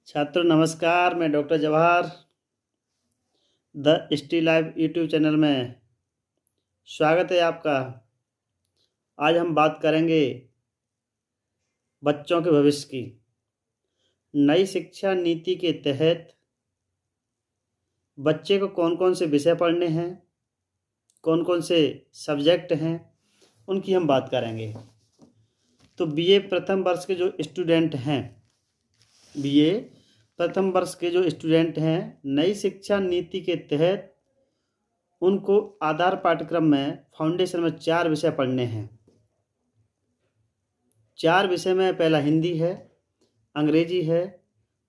छात्रों नमस्कार। मैं डॉक्टर जवाहर द स्टी लाइव यूट्यूब चैनल में स्वागत है आपका। आज हम बात करेंगे बच्चों के भविष्य की। नई शिक्षा नीति के तहत बच्चे को कौन कौन से विषय पढ़ने हैं, कौन कौन से सब्जेक्ट हैं, उनकी हम बात करेंगे। तो बीए प्रथम वर्ष के जो स्टूडेंट हैं, बीए प्रथम वर्ष के जो स्टूडेंट हैं, नई शिक्षा नीति के तहत उनको आधार पाठ्यक्रम में फाउंडेशन में 4 विषय पढ़ने हैं। 4 विषय में पहला हिंदी है, अंग्रेजी है,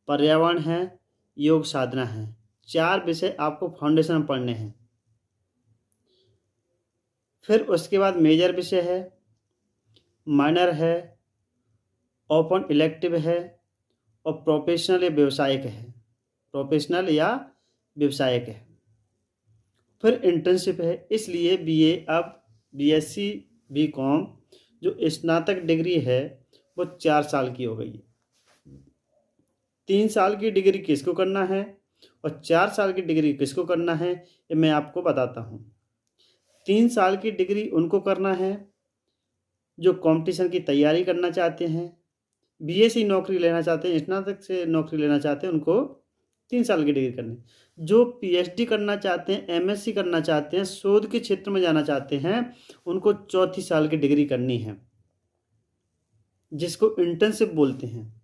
पर्यावरण है, योग साधना है। 4 विषय आपको फाउंडेशन में पढ़ने हैं। फिर उसके बाद मेजर विषय है, माइनर है, ओपन इलेक्टिव है और प्रोफेशनल या व्यावसायिक है। प्रोफेशनल या व्यावसायिक है। फिर इंटर्नशिप है। इसलिए बीए अब बीएससी बीकॉम जो स्नातक डिग्री है वो 4 साल की हो गई है। 3 साल की डिग्री किसको करना है और 4 साल की डिग्री किसको करना है, ये मैं आपको बताता हूँ। 3 साल की डिग्री उनको करना है जो कंपटीशन की तैयारी करना चाहते हैं, बीए से नौकरी लेना चाहते हैं, स्नातक से नौकरी लेना चाहते हैं, उनको 3 साल की डिग्री करनी। जो पीएचडी करना चाहते हैं, एमएससी करना चाहते हैं, शोध के क्षेत्र में जाना चाहते हैं, उनको 4थी साल की डिग्री करनी है, जिसको इंटर्नशिप बोलते हैं।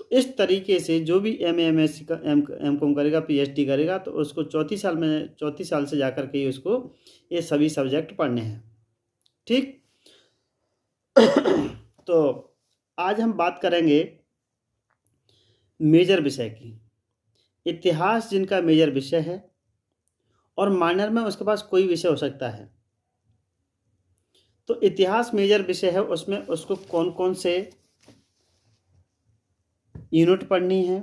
तो इस तरीके से जो भी एमए एमएससी का एमकॉम करेगा, पीएचडी करेगा, तो उसको चौथी साल से जाकर के ही उसको ये सभी सब्जेक्ट पढ़ने हैं। ठीक। तो आज हम बात करेंगे मेजर विषय की। इतिहास जिनका मेजर विषय है और माइनर में उसके पास कोई विषय हो सकता है। तो इतिहास मेजर विषय है, उसमें उसको कौन कौन से यूनिट पढ़नी है।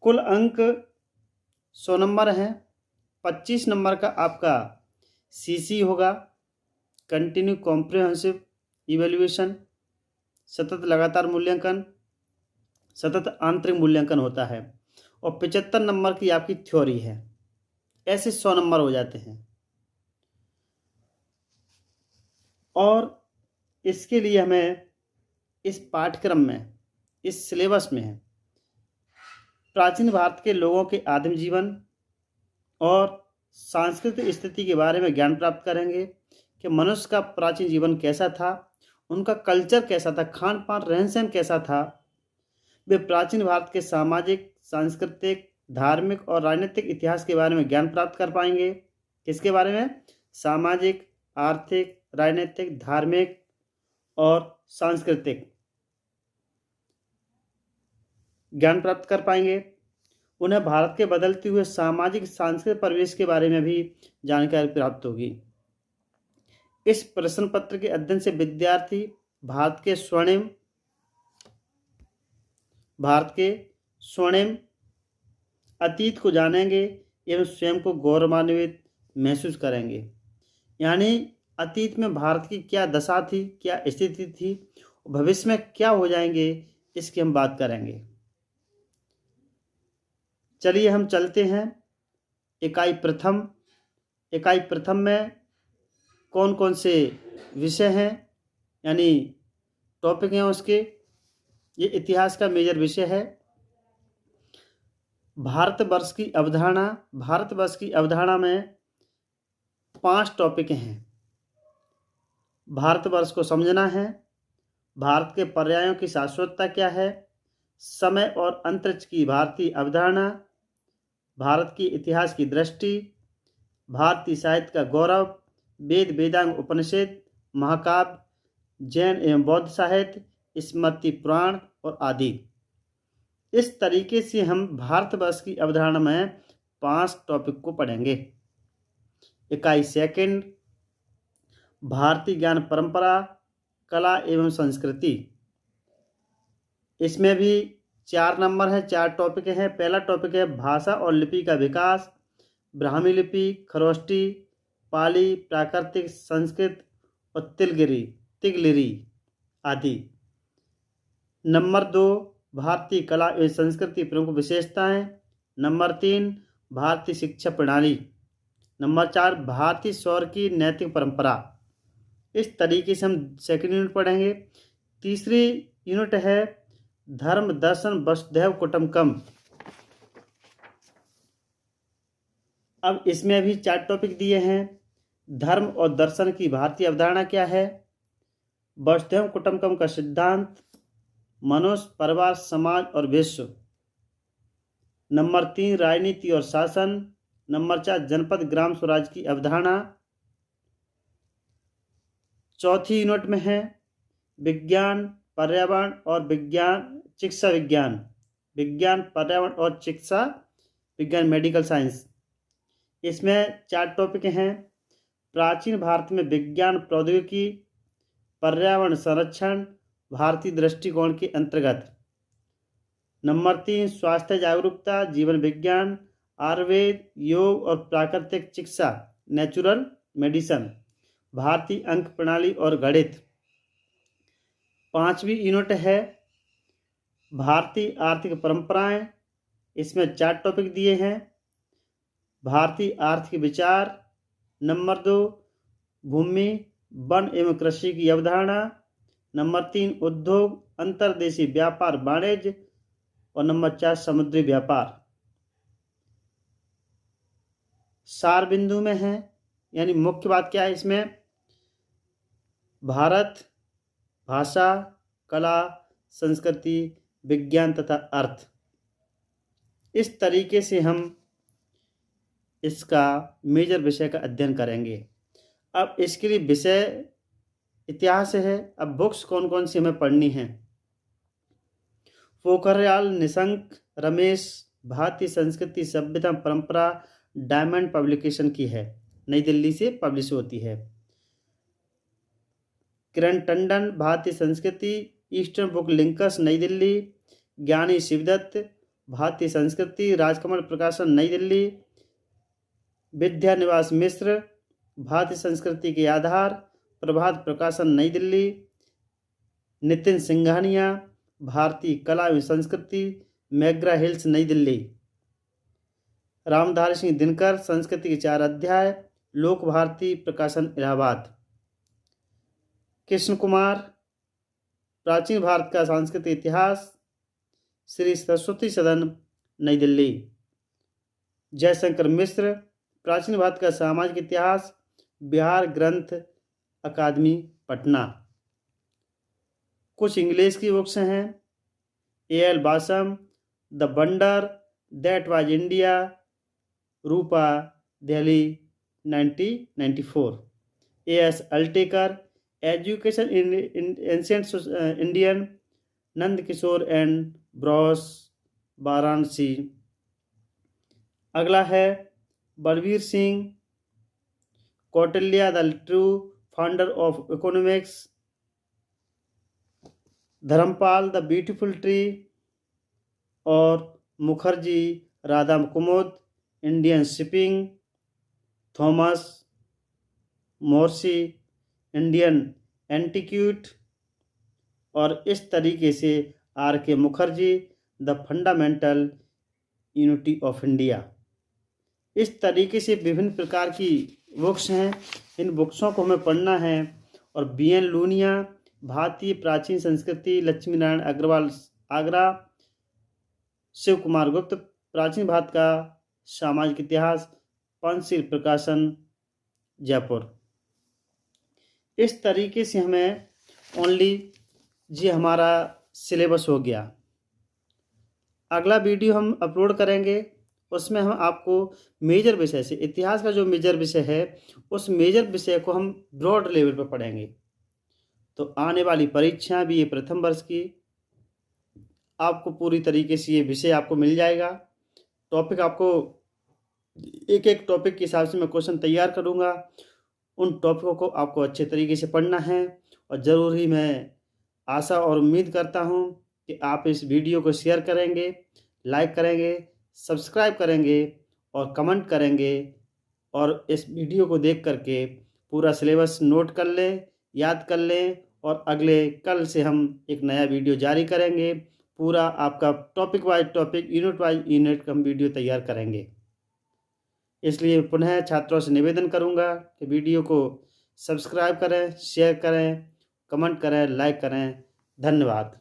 कुल अंक 100 नंबर हैं। 25 नंबर का आपका सीसी होगा, कंटिन्यू कॉम्प्रिहेंसिव इवैल्यूएशन, सतत लगातार मूल्यांकन, सतत आंतरिक मूल्यांकन होता है, और 75 नंबर की आपकी थ्योरी है। ऐसे 100 नंबर हो जाते हैं। और इसके लिए हमें इस पाठ्यक्रम में, इस सिलेबस में प्राचीन भारत के लोगों के आदिम जीवन और सांस्कृतिक स्थिति के बारे में ज्ञान प्राप्त करेंगे कि मनुष्य का प्राचीन जीवन कैसा था, उनका कल्चर कैसा था, खान पान रहन सहन कैसा था। वे प्राचीन भारत के सामाजिक, सांस्कृतिक, धार्मिक और राजनीतिक इतिहास के बारे में ज्ञान प्राप्त कर पाएंगे। किसके बारे में? सामाजिक, आर्थिक, राजनीतिक, धार्मिक और सांस्कृतिक ज्ञान प्राप्त कर पाएंगे। उन्हें भारत के बदलते हुए सामाजिक सांस्कृतिक परिवेश के बारे में भी जानकारी प्राप्त होगी। इस प्रश्न पत्र के अध्ययन से विद्यार्थी भारत के स्वर्णिम अतीत को जानेंगे एवं स्वयं को गौरवान्वित महसूस करेंगे। यानी अतीत में भारत की क्या दशा थी, क्या स्थिति थी, भविष्य में क्या हो जाएंगे, इसकी हम बात करेंगे। चलिए हम चलते हैं इकाई प्रथम में कौन कौन से विषय हैं, यानी टॉपिक हैं उसके। ये इतिहास का मेजर विषय है। भारतवर्ष की अवधारणा में 5 टॉपिक हैं। भारतवर्ष को समझना है, भारत के पर्यायों की शाश्वतता क्या है, समय और अंतरिक्ष की भारतीय अवधारणा, भारत की इतिहास की दृष्टि, भारतीय साहित्य का गौरव, वेद वेदांग उपनिषद, महाकाव्य, जैन एवं बौद्ध साहित्य, स्मृति पुराण और आदि। इस तरीके से हम भारतवर्ष की अवधारणा में 5 टॉपिक को पढ़ेंगे। इकाई सेकंड, भारतीय ज्ञान परंपरा, कला एवं संस्कृति। इसमें भी 4 नंबर है, 4 टॉपिक हैं। पहला टॉपिक है भाषा और लिपि का विकास, ब्राह्मी लिपि, खरोष्टी, पाली, प्राकृतिक, संस्कृत और तिगलिरी आदि। नंबर 2 भारतीय कला एवं संस्कृति प्रमुख विशेषताएं। नंबर 3, भारतीय शिक्षा प्रणाली। नंबर 4, भारतीय सौर की नैतिक परंपरा। इस तरीके से हम सेकंड यूनिट पढ़ेंगे। तीसरी यूनिट है धर्म दर्शन वसुधैव कुटुंबकम। अब इसमें भी 4 टॉपिक दिए हैं। धर्म और दर्शन की भारतीय अवधारणा क्या है, वसुधैव कुटुंबकम का सिद्धांत, मनुष्य, परिवार, समाज और विश्व। नंबर 3, राजनीति और शासन। नंबर 4, जनपद ग्राम स्वराज की अवधारणा। चौथी यूनिट में है विज्ञान, पर्यावरण और विज्ञान, चिकित्सा विज्ञान। विज्ञान, पर्यावरण और चिकित्सा विज्ञान, मेडिकल साइंस। इसमें 4 टॉपिक हैं। प्राचीन भारत में विज्ञान प्रौद्योगिकी, पर्यावरण संरक्षण, भारतीय दृष्टिकोण के अंतर्गत। नंबर 3, स्वास्थ्य जागरूकता, जीवन विज्ञान, आयुर्वेद, योग और प्राकृतिक चिकित्सा, नेचुरल मेडिसिन, भारतीय अंक प्रणाली और गणित। 5वीं यूनिट है भारतीय आर्थिक परंपराएं। इसमें 4 टॉपिक दिए हैं। भारतीय आर्थिक विचार। नंबर 2, भूमि, वन एवं कृषि की अवधारणा। नंबर 3, उद्योग, अंतर्देशीय व्यापार वाणिज्य और नंबर 4, समुद्री व्यापार। सार बिंदु में है, यानी मुख्य बात क्या है इसमें, भारत, भाषा, कला, संस्कृति, विज्ञान तथा अर्थ। इस तरीके से हम इसका मेजर विषय का अध्ययन करेंगे। अब इसके लिए विषय इतिहास है। अब बुक्स कौन कौन सी हमें पढ़नी है। पोखरियाल निशंक रमेश, भारतीय संस्कृति सभ्यता परंपरा, डायमंड पब्लिकेशन की है, नई दिल्ली से पब्लिश होती है। किरण टंडन, भारतीय संस्कृति, ईस्टर्न बुक लिंकस, नई दिल्ली। ज्ञानी शिवदत्त, भारतीय संस्कृति, राजकमल प्रकाशन, नई दिल्ली। विद्यानिवास मिश्र, भारतीय संस्कृति के आधार, प्रभात प्रकाशन, नई दिल्ली। नितिन सिंघानिया, भारतीय कला एवं संस्कृति, मैग्रा हिल्स, नई दिल्ली। रामधारी सिंह दिनकर, संस्कृति के 4 अध्याय, लोक भारती प्रकाशन, इलाहाबाद। कृष्ण कुमार, प्राचीन भारत का सांस्कृतिक इतिहास, श्री सरस्वती सदन, नई दिल्ली। जयशंकर मिश्र, प्राचीन भारत का सामाजिक इतिहास, बिहार ग्रंथ अकादमी, पटना। कुछ इंग्लिश की बुक्स हैं। A.L. Basham, the wonder that was India, Rupa, Delhi, 1994। A.S. Altekar, education in ancient Indian, Nand Kishore and bros, Varanasi. अगला है Balbir Singh, Kautilya the true founder of economics, Dharampal the beautiful tree और Mukherjee Radha Kumud, Indian shipping, Thomas Maurice, Indian antiquity. और इस तरीके से R.K. Mukherjee, the fundamental unity of India. इस तरीके से विभिन्न प्रकार की बुक्स हैं। इन बुक्सों को हमें पढ़ना है। और B.N. लूनिया, भारतीय प्राचीन संस्कृति, लक्ष्मी नारायण अग्रवाल, आगरा। शिव कुमार गुप्त, प्राचीन भारत का सामाजिक इतिहास, पंचशील प्रकाशन, जयपुर। इस तरीके से हमें ओनली जी हमारा सिलेबस हो गया। अगला वीडियो हम अपलोड करेंगे, उसमें हम आपको मेजर विषय से, इतिहास का जो मेजर विषय है उस मेजर विषय को हम ब्रॉड लेवल पर पढ़ेंगे। तो आने वाली परीक्षा भी ये प्रथम वर्ष की, आपको पूरी तरीके से ये विषय आपको मिल जाएगा। टॉपिक आपको एक एक टॉपिक के हिसाब से मैं क्वेश्चन तैयार करूँगा। उन टॉपिकों को आपको अच्छे तरीके से पढ़ना है। और ज़रूर ही मैं आशा और उम्मीद करता हूँ कि आप इस वीडियो को शेयर करेंगे, लाइक करेंगे, सब्सक्राइब करेंगे और कमेंट करेंगे। और इस वीडियो को देख करके पूरा सिलेबस नोट कर लें, याद कर लें। और अगले कल से हम एक नया वीडियो जारी करेंगे। पूरा आपका topic wise topic, unit wise unit हम वीडियो तैयार करेंगे। इसलिए पुनः छात्रों से निवेदन करूंगा कि वीडियो को सब्सक्राइब करें, शेयर करें, कमेंट करें, लाइक करें। धन्यवाद।